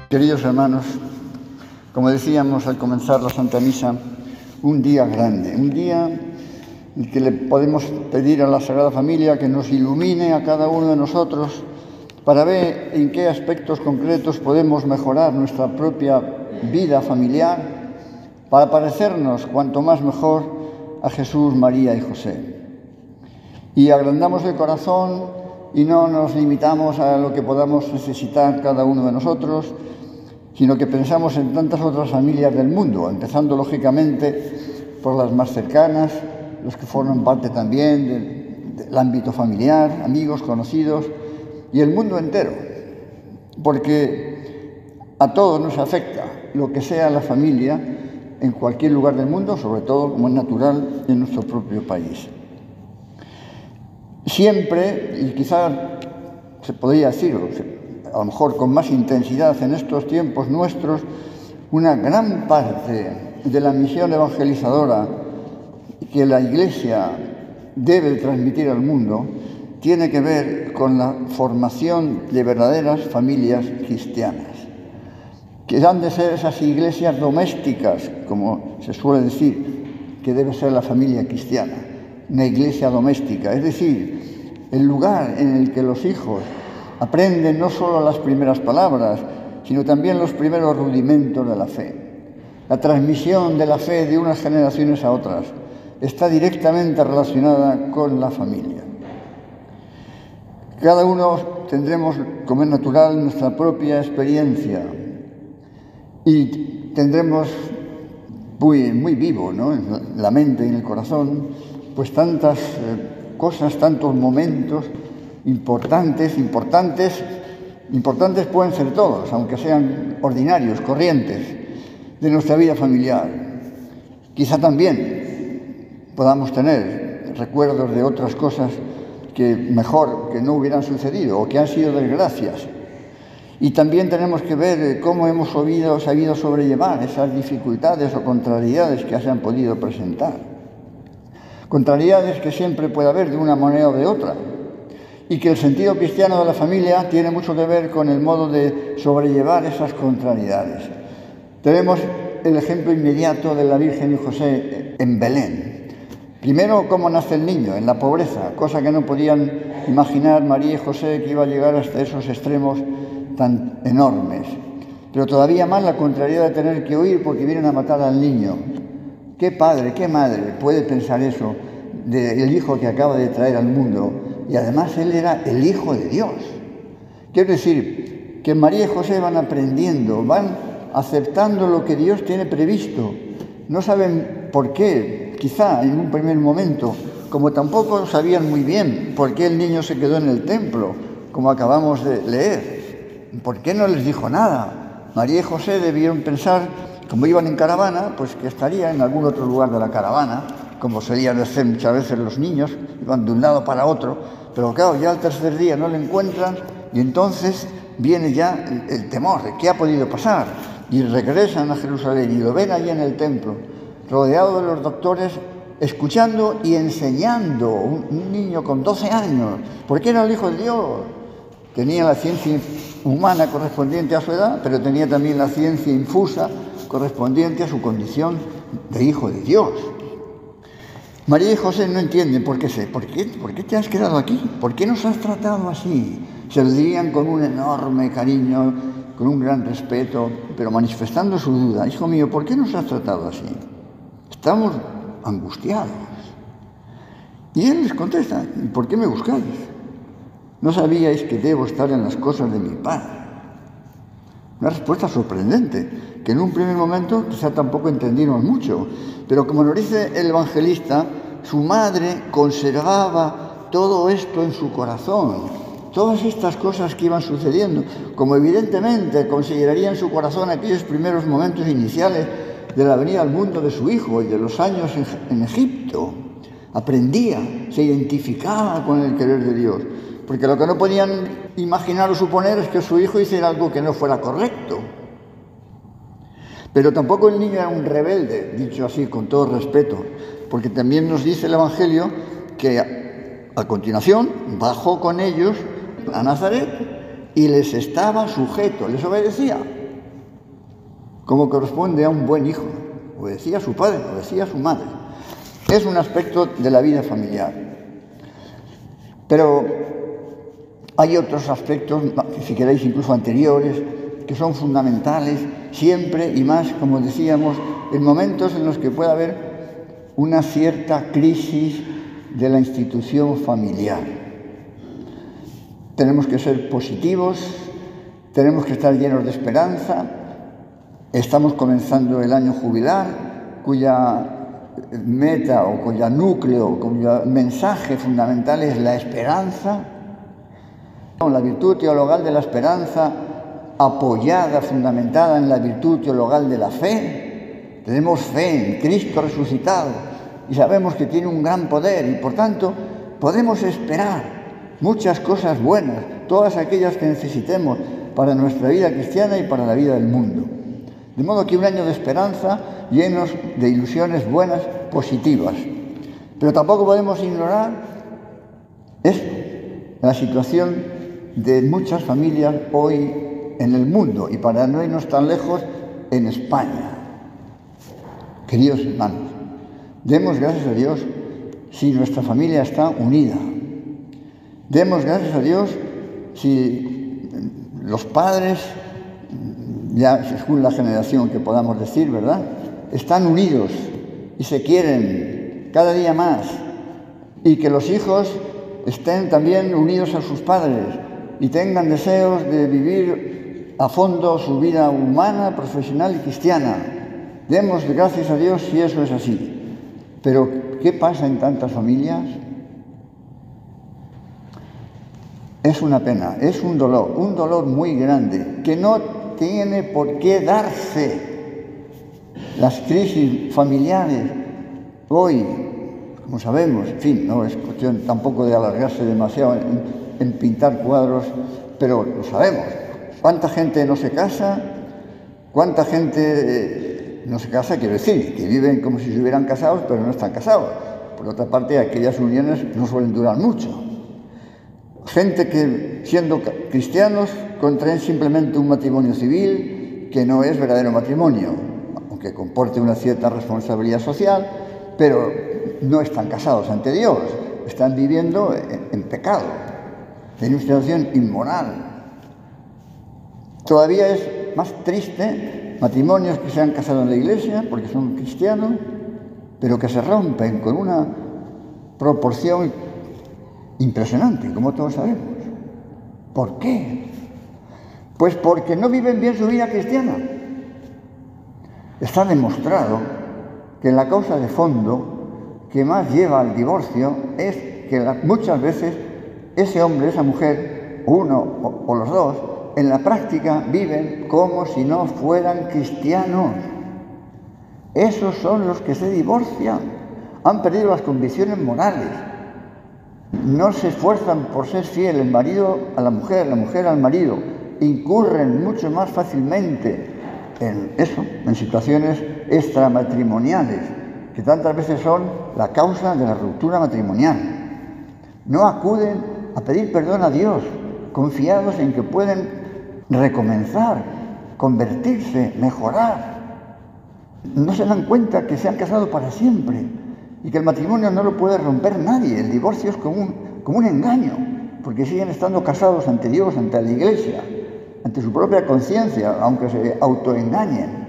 Queridos hermanos, como decíamos al comenzar la Santa Misa, un día grande, un día en que le podemos pedir a la Sagrada Familia que nos ilumine a cada uno de nosotros para ver en qué aspectos concretos podemos mejorar nuestra propia vida familiar para parecernos cuanto más mejor a Jesús, María y José. Y agrandamos el corazón y no nos limitamos a lo que podamos necesitar cada uno de nosotros, sino que pensamos en tantas otras familias del mundo, empezando lógicamente por las más cercanas, los que forman parte también del ámbito familiar, amigos, conocidos, y el mundo entero, porque a todos nos afecta lo que sea la familia en cualquier lugar del mundo, sobre todo, como es natural, en nuestro propio país. Siempre, y quizá se podría decirlo, a lo mejor con más intensidad en estos tiempos nuestros, una gran parte de la misión evangelizadora que la Iglesia debe transmitir al mundo tiene que ver con la formación de verdaderas familias cristianas, que han de ser esas iglesias domésticas, como se suele decir, que debe ser la familia cristiana, una iglesia doméstica, es decir, el lugar en el que los hijos aprenden no solo las primeras palabras, sino también los primeros rudimentos de la fe. La transmisión de la fe de unas generaciones a otras está directamente relacionada con la familia. Cada uno tendremos, como es natural, nuestra propia experiencia y tendremos muy vivo, ¿no?, en la mente y en el corazón, pues tantas cosas, tantos momentos importantes pueden ser todos, aunque sean ordinarios, corrientes, de nuestra vida familiar. Quizá también podamos tener recuerdos de otras cosas que mejor que no hubieran sucedido o que han sido desgracias. Y también tenemos que ver cómo hemos sabido sobrellevar esas dificultades o contrariedades que se han podido presentar. Contrariedades que siempre puede haber de una manera o de otra. Y que el sentido cristiano de la familia tiene mucho que ver con el modo de sobrellevar esas contrariedades. Tenemos el ejemplo inmediato de la Virgen y José en Belén. Primero, cómo nace el niño, en la pobreza, cosa que no podían imaginar María y José, que iba a llegar hasta esos extremos tan enormes. Pero todavía más la contrariedad de tener que huir porque vienen a matar al niño. ¿Qué padre, qué madre puede pensar eso del hijo que acaba de traer al mundo? Y además él era el Hijo de Dios. Quiero decir que María y José van aprendiendo, van aceptando lo que Dios tiene previsto. No saben por qué, quizá en un primer momento, como tampoco sabían muy bien por qué el niño se quedó en el templo, como acabamos de leer. ¿Por qué no les dijo nada? María y José debieron pensar, como iban en caravana, pues que estaría en algún otro lugar de la caravana, como solían hacer muchas veces los niños, iban de un lado para otro, pero claro, ya al tercer día no le encuentran y entonces viene ya el temor de qué ha podido pasar y regresan a Jerusalén y lo ven allí en el templo, rodeado de los doctores, escuchando y enseñando, un niño con 12 años, porque era el Hijo de Dios. Tenía la ciencia humana correspondiente a su edad, pero tenía también la ciencia infusa correspondiente a su condición de Hijo de Dios. María y José no entienden ¿por qué te has quedado aquí? ¿Por qué nos has tratado así? Se lo dirían con un enorme cariño, con un gran respeto, pero manifestando su duda. Hijo mío, ¿por qué nos has tratado así? Estamos angustiados. Y él les contesta, ¿por qué me buscáis? ¿No sabíais que debo estar en las cosas de mi Padre? Una respuesta sorprendente, que en un primer momento quizá tampoco entendimos mucho, pero como nos dice el evangelista, su madre conservaba todo esto en su corazón, todas estas cosas que iban sucediendo, como evidentemente consideraría en su corazón aquellos primeros momentos iniciales de la venida al mundo de su hijo y de los años en Egipto. Aprendía, se identificaba con el querer de Dios, porque lo que no podían imaginar o suponer es que su hijo hiciera algo que no fuera correcto. Pero tampoco el niño era un rebelde, dicho así con todo respeto, porque también nos dice el Evangelio que a continuación bajó con ellos a Nazaret y les estaba sujeto, les obedecía. como corresponde a un buen hijo. Obedecía a su padre, obedecía a su madre. Es un aspecto de la vida familiar. Pero hay otros aspectos, si queréis incluso anteriores, que son fundamentales siempre y más, como decíamos, en momentos en los que pueda haber una cierta crisis de la institución familiar. Tenemos que ser positivos, tenemos que estar llenos de esperanza. Estamos comenzando el año jubilar, cuya meta o cuyo núcleo, cuyo mensaje fundamental es la esperanza. La virtud teologal de la esperanza, apoyada, fundamentada en la virtud teologal de la fe. Tenemos fe en Cristo resucitado y sabemos que tiene un gran poder y por tanto podemos esperar muchas cosas buenas, todas aquellas que necesitemos para nuestra vida cristiana y para la vida del mundo. De modo que un año de esperanza llenos de ilusiones buenas, positivas. Pero tampoco podemos ignorar la situación de muchas familias hoy en el mundo y para no irnos tan lejos, en España. Queridos hermanos, demos gracias a Dios si nuestra familia está unida. Demos gracias a Dios si los padres, ya según la generación que podamos decir, ¿verdad?, están unidos y se quieren cada día más, y que los hijos estén también unidos a sus padres y tengan deseos de vivir a fondo su vida humana, profesional y cristiana. Demos gracias a Dios si eso es así. Pero, ¿qué pasa en tantas familias? Es una pena, es un dolor muy grande, que no tiene por qué darse. Las crisis familiares hoy, como sabemos, en fin, no es cuestión tampoco de alargarse demasiado en pintar cuadros, pero lo sabemos. ¿Cuánta gente no se casa? ¿Cuánta gente no se casa? Quiero decir, que viven como si se hubieran casado, pero no están casados. Por otra parte, aquellas uniones no suelen durar mucho. Gente que, siendo cristianos, contraen simplemente un matrimonio civil que no es verdadero matrimonio, aunque comporte una cierta responsabilidad social, pero no están casados ante Dios, están viviendo en pecado, en una situación inmoral. Todavía es más triste matrimonios que se han casado en la iglesia porque son cristianos, pero que se rompen con una proporción impresionante, como todos sabemos. ¿Por qué? Pues porque no viven bien su vida cristiana. Está demostrado que la causa de fondo que más lleva al divorcio es que muchas veces ese hombre, esa mujer, uno o los dos, en la práctica viven como si no fueran cristianos. Esos son los que se divorcian. Han perdido las convicciones morales. No se esfuerzan por ser fiel el marido a la mujer al marido. Incurren mucho más fácilmente en situaciones extramatrimoniales, que tantas veces son la causa de la ruptura matrimonial. No acuden a pedir perdón a Dios, confiados en que pueden recomenzar, convertirse, mejorar. No se dan cuenta que se han casado para siempre y que el matrimonio no lo puede romper nadie. El divorcio es como un engaño, porque siguen estando casados ante Dios, ante la Iglesia, ante su propia conciencia, aunque se autoengañen.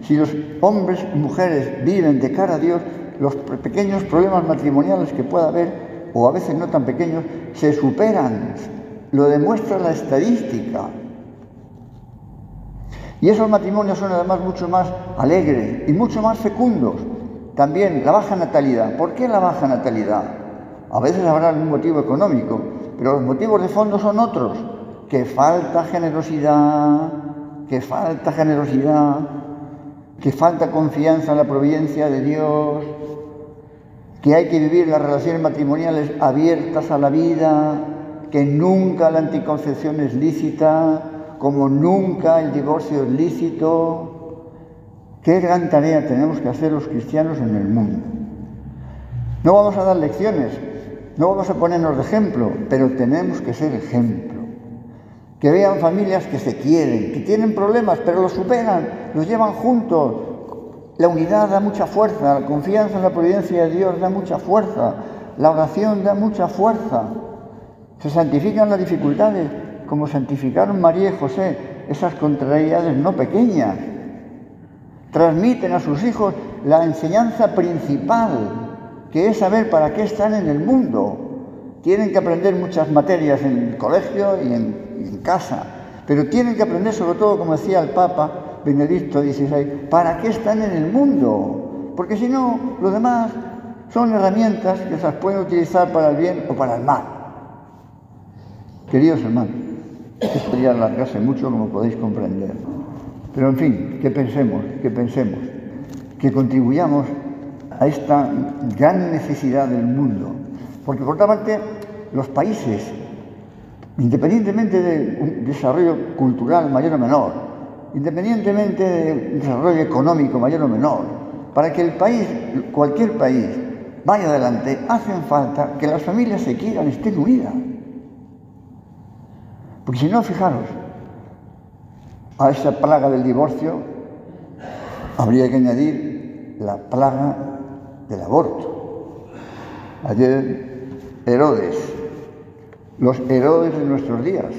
Si los hombres y mujeres viven de cara a Dios, los pequeños problemas matrimoniales que pueda haber, o a veces no tan pequeños, se superan. Lo demuestra la estadística. Y esos matrimonios son además mucho más alegres y mucho más fecundos. También la baja natalidad. ¿Por qué la baja natalidad? A veces habrá algún motivo económico, pero los motivos de fondo son otros. Que falta generosidad, que falta confianza en la providencia de Dios, que hay que vivir las relaciones matrimoniales abiertas a la vida, que nunca la anticoncepción es lícita, como nunca el divorcio es lícito. Qué gran tarea tenemos que hacer los cristianos en el mundo. No vamos a dar lecciones, no vamos a ponernos de ejemplo, pero tenemos que ser ejemplo. que vean familias que se quieren, que tienen problemas, pero los superan, los llevan juntos. La unidad da mucha fuerza, la confianza en la providencia de Dios da mucha fuerza, la oración da mucha fuerza. Se santifican las dificultades, como santificaron María y José, esas contrariedades no pequeñas. Transmiten a sus hijos la enseñanza principal, que es saber para qué están en el mundo. Tienen que aprender muchas materias en el colegio y en casa, pero tienen que aprender sobre todo, como decía el Papa Benedicto XVI, para qué están en el mundo, porque si no, lo demás son herramientas que se las pueden utilizar para el bien o para el mal. Queridos hermanos, esto podría alargarse mucho, como podéis comprender, pero en fin, que pensemos, que contribuyamos a esta gran necesidad del mundo, porque por otra parte, los países, independientemente de un desarrollo cultural mayor o menor, independientemente del desarrollo económico mayor o menor, para que el país, cualquier país, vaya adelante, hacen falta que las familias se quieran, estén unidas. Porque si no, fijaros, a esa plaga del divorcio habría que añadir la plaga del aborto. Ayer Herodes, los Herodes de nuestros días,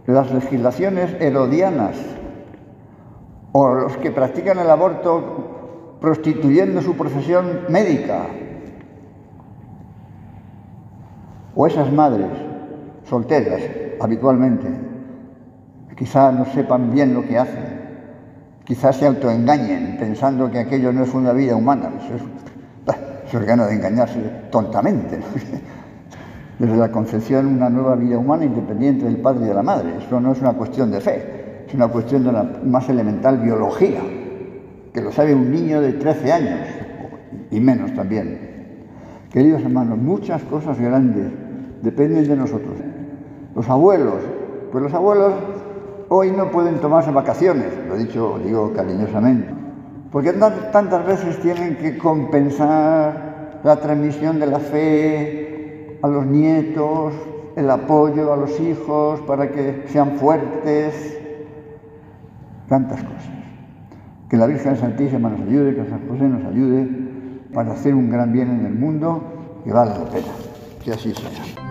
las legislaciones herodianas, o los que practican el aborto prostituyendo su profesión médica, o esas madres solteras habitualmente, quizás no sepan bien lo que hacen, quizás se autoengañen pensando que aquello no es una vida humana. Eso es gana de engañarse tontamente, ¿no? Desde la concepción, una nueva vida humana independiente del padre y de la madre. Eso no es una cuestión de fe, es una cuestión de la más elemental biología, que lo sabe un niño de 13 años, y menos también. Queridos hermanos, muchas cosas grandes dependen de nosotros. Los abuelos, pues los abuelos hoy no pueden tomarse vacaciones, digo cariñosamente, porque tantas veces tienen que compensar la transmisión de la fe a los nietos, el apoyo a los hijos para que sean fuertes, tantas cosas. Que la Virgen Santísima nos ayude, que San José nos ayude para hacer un gran bien en el mundo que vale la pena. Que así sea.